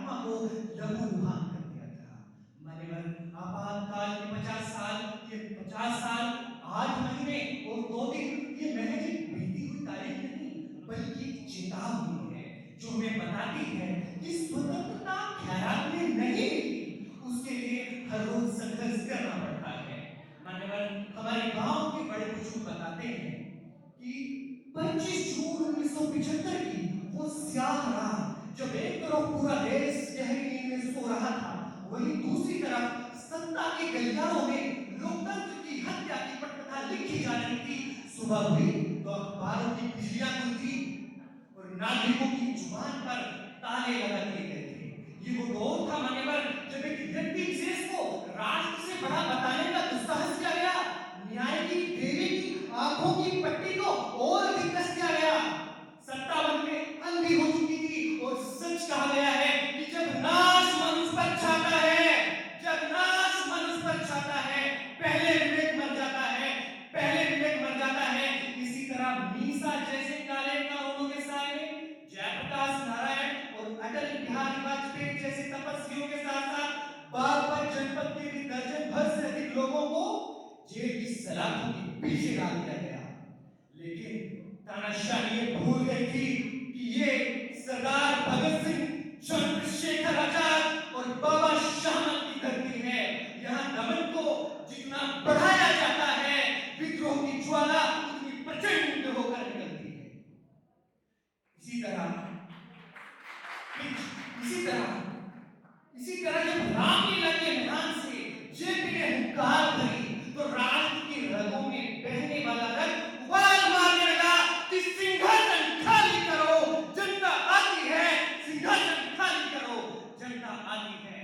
आत्मा को लहूलुहान कर दिया था। मान्यवर आपातकाल के 50 साल, ये 50 साल 8 महीने और 2 दिन, ये महज एक बीती हुई तारीख नहीं, बल्कि एक चेतावनी है जो हमें बताती है कि स्वतंत्रता ख्याल में नहीं मिलती, उसके लिए हर रोज संघर्ष करना पड़ता है। मान्यवर हमारे गांव के बड़े बुजुर्ग बताते हैं कि 25 जून 1975 की वो स्याह रात, जब एक तरफ पूरा देश गहरी नींद में सो रहा था, वहीं दूसरी तरफ सत्ता के गलियारों में लोकतंत्र की हत्या की पटकथा लिखी जा रही थी। सुबह हुई तो अखबारों की बिजलियां गुल थी और नागरिकों की जुबान पर ताले लगा दिए गए थे। ये वो दौर था मान्यवर जब एक व्यक्ति विशेष को राष्ट्र से बड़ा बताने का दुस्साहस किया गया, न्याय की देवी की आंखों की पट्टी को और भी कस दिया गया। सत्ता मन में अंधी हो चुकी थी और सच कहा गया है कि जब नाश मनुष्य पर छाता है, जब नाश मनुष्य पर छाता है, पहले विवेक मर जाता है, पहले विवेक मर जाता है। इसी तरह मीसा जैसे काले कानूनों के सामने जयप्रकाश नारायण और अटल बिहारी वाजपेयी जैसे तपस्वियों के साथ साथ बागपत जनपद के भी दर्जन भर से अधिक लोगों को जेल की सलाखों के पीछे डाल दिया गया। लेकिन तानाशाही ये भूल गई थी कि ये सरदार भगत सिंह, चंद्रशेखर आजाद और बाबा शाहमत की धरती है। यहाँ दमन को जितना बढ़ाया जाता है, विद्रोह की ज्वाला उतनी प्रचंड होकर निकलती है। इसी तरह इसी तरह इसी तरह जब रामलीला के मैदान से जेपी ने हुंकार भरी तो राष्ट्र की रगों में बहने वाला रक्त उबाल मारने लगा कि सिंहासन खाली करो, जनता आती है, सिंहासन खाली करो, जनता आती है।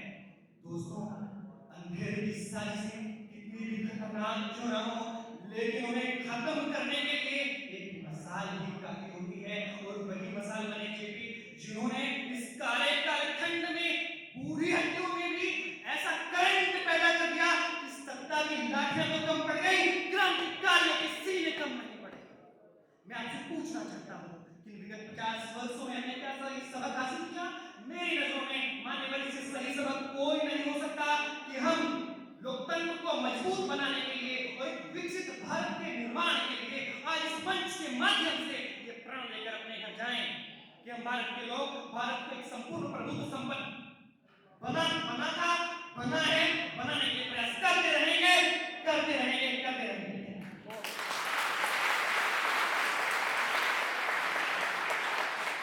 दोस्तों, अंधेरे की साजिशें कितनी भी खतरनाक क्यों न हो, लेकिन उन्हें खत्म करने के लिए एक मसाल ही काफी होती है और वही मसाल बने जेपी, जिन्होंने इस काले कालखंड में बूढ़ी हड्डियों में भी ऐसा करंट पैदा कर दिया कि सत्ता की लाठियां तो कम पड़ गई, क्रांतिकारियों के सीने कम नहीं पड़े। मैं आपसे पूछना चाहता हूं कि विगत 50 वर्षों में हमने क्या सही सबक हासिल किया? मेरी नजरों में मान्यवर इससे सही सबक कोई नहीं हो सकता कि हम लोकतंत्र को मजबूत बनाने के लिए और एक विकसित भारत के निर्माण के लिए आज इस मंच के माध्यम से ये प्रण लेकर अपने घर जाएं कि हम भारत के लोग भारत को एक संपूर्ण प्रभुत्व संपन्न बना था, बना है, बनाने के प्रयास करते रहेंगे, करते रहेंगे, करते रहेंगे।